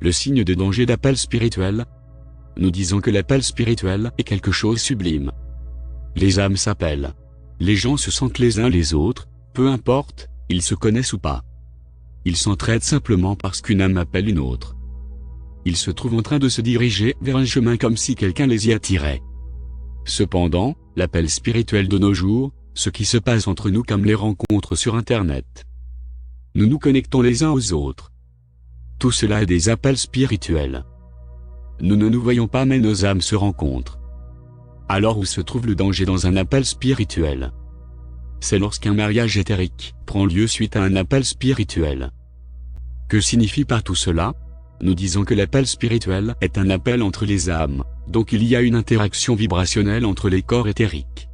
le signe de danger d'appel spirituel. Nous disons que l'appel spirituel est quelque chose de sublime. Les âmes s'appellent. Les gens se sentent les uns les autres, peu importe, ils se connaissent ou pas. Ils s'entraident simplement parce qu'une âme appelle une autre. Ils se trouvent en train de se diriger vers un chemin comme si quelqu'un les y attirait. Cependant, l'appel spirituel de nos jours, ce qui se passe entre nous comme les rencontres sur Internet. Nous nous connectons les uns aux autres. Tout cela est des appels spirituels. Nous ne nous voyons pas mais nos âmes se rencontrent. Alors où se trouve le danger dans un appel spirituel? C'est lorsqu'un mariage éthérique prend lieu suite à un appel spirituel. Que signifie par tout cela? Nous disons que l'appel spirituel est un appel entre les âmes, donc il y a une interaction vibrationnelle entre les corps éthériques.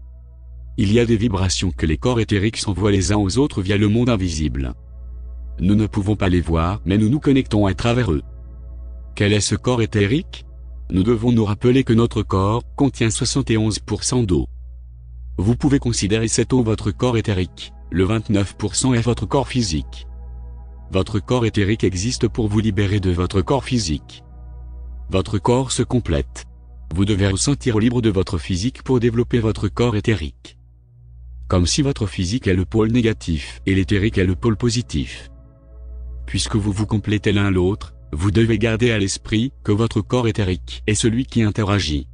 Il y a des vibrations que les corps éthériques s'envoient les uns aux autres via le monde invisible. Nous ne pouvons pas les voir mais nous nous connectons à travers eux. Quel est ce corps éthérique? Nous devons nous rappeler que notre corps contient 71% d'eau. Vous pouvez considérer cette eau votre corps éthérique, le 29% est votre corps physique. Votre corps éthérique existe pour vous libérer de votre corps physique. Votre corps se complète. Vous devez vous sentir libre de votre physique pour développer votre corps éthérique. Comme si votre physique est le pôle négatif et l'éthérique est le pôle positif. Puisque vous vous complétez l'un l'autre, vous devez garder à l'esprit que votre corps éthérique est celui qui interagit.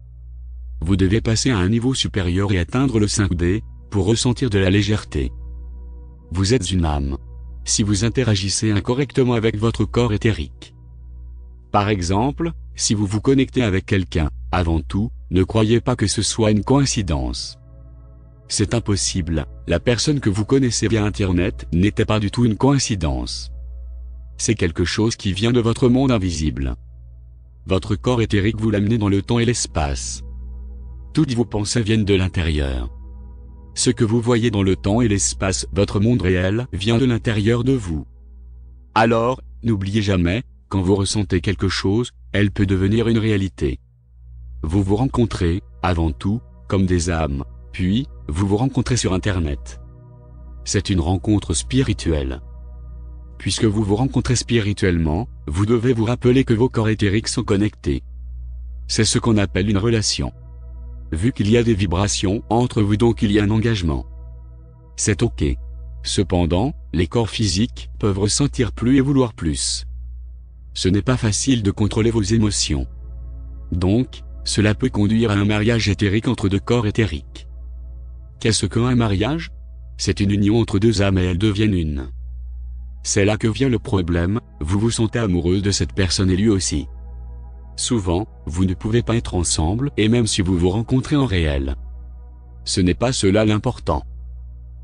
Vous devez passer à un niveau supérieur et atteindre le 5D, pour ressentir de la légèreté. Vous êtes une âme. Si vous interagissez incorrectement avec votre corps éthérique. Par exemple, si vous vous connectez avec quelqu'un, avant tout, ne croyez pas que ce soit une coïncidence. C'est impossible, la personne que vous connaissez via Internet n'était pas du tout une coïncidence. C'est quelque chose qui vient de votre monde invisible. Votre corps éthérique vous l'amenez dans le temps et l'espace. Toutes vos pensées viennent de l'intérieur. Ce que vous voyez dans le temps et l'espace, votre monde réel, vient de l'intérieur de vous. Alors, n'oubliez jamais, quand vous ressentez quelque chose, elle peut devenir une réalité. Vous vous rencontrez, avant tout, comme des âmes, puis, vous vous rencontrez sur Internet. C'est une rencontre spirituelle. Puisque vous vous rencontrez spirituellement, vous devez vous rappeler que vos corps éthériques sont connectés. C'est ce qu'on appelle une relation. Vu qu'il y a des vibrations entre vous donc il y a un engagement. C'est ok. Cependant, les corps physiques peuvent ressentir plus et vouloir plus. Ce n'est pas facile de contrôler vos émotions. Donc, cela peut conduire à un mariage éthérique entre deux corps éthériques. Qu'est-ce qu'un mariage? C'est une union entre deux âmes et elles deviennent une. C'est là que vient le problème, vous vous sentez amoureuse de cette personne et lui aussi. Souvent, vous ne pouvez pas être ensemble et même si vous vous rencontrez en réel. Ce n'est pas cela l'important.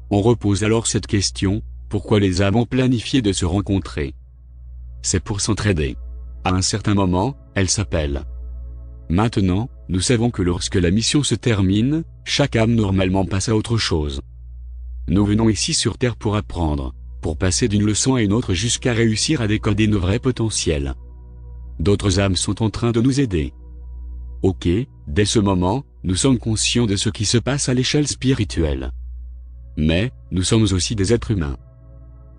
On repose alors cette question, pourquoi les âmes ont planifié de se rencontrer? C'est pour s'entraider. À un certain moment, elles s'appellent. Maintenant, nous savons que lorsque la mission se termine, chaque âme normalement passe à autre chose. Nous venons ici sur Terre pour apprendre, pour passer d'une leçon à une autre jusqu'à réussir à décoder nos vrais potentiels. D'autres âmes sont en train de nous aider. Ok, dès ce moment, nous sommes conscients de ce qui se passe à l'échelle spirituelle. Mais, nous sommes aussi des êtres humains.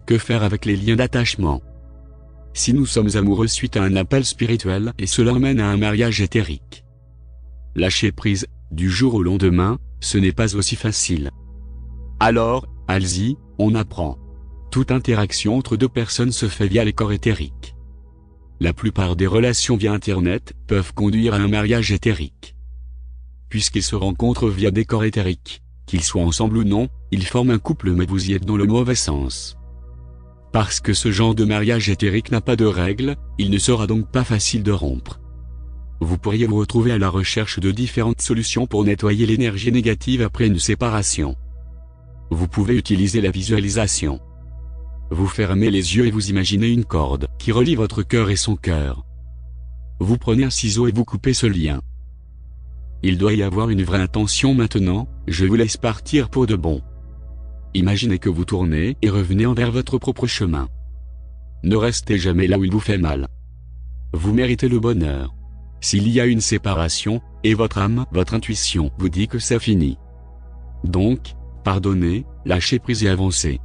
Que faire avec les liens d'attachement? Si nous sommes amoureux suite à un appel spirituel et cela mène à un mariage éthérique. Lâcher prise, du jour au lendemain, ce n'est pas aussi facile. Alors, allez-y, on apprend. Toute interaction entre deux personnes se fait via les corps éthériques. La plupart des relations via Internet peuvent conduire à un mariage éthérique. Puisqu'ils se rencontrent via des corps éthériques, qu'ils soient ensemble ou non, ils forment un couple mais vous y êtes dans le mauvais sens. Parce que ce genre de mariage éthérique n'a pas de règles, il ne sera donc pas facile de rompre. Vous pourriez vous retrouver à la recherche de différentes solutions pour nettoyer l'énergie négative après une séparation. Vous pouvez utiliser la visualisation. Vous fermez les yeux et vous imaginez une corde qui relie votre cœur et son cœur. Vous prenez un ciseau et vous coupez ce lien. Il doit y avoir une vraie intention maintenant, je vous laisse partir pour de bon. Imaginez que vous tournez et revenez envers votre propre chemin. Ne restez jamais là où il vous fait mal. Vous méritez le bonheur. S'il y a une séparation, et votre âme, votre intuition vous dit que c'est fini. Donc, pardonnez, lâchez prise et avancez.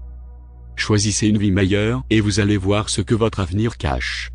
Choisissez une vie meilleure et vous allez voir ce que votre avenir cache.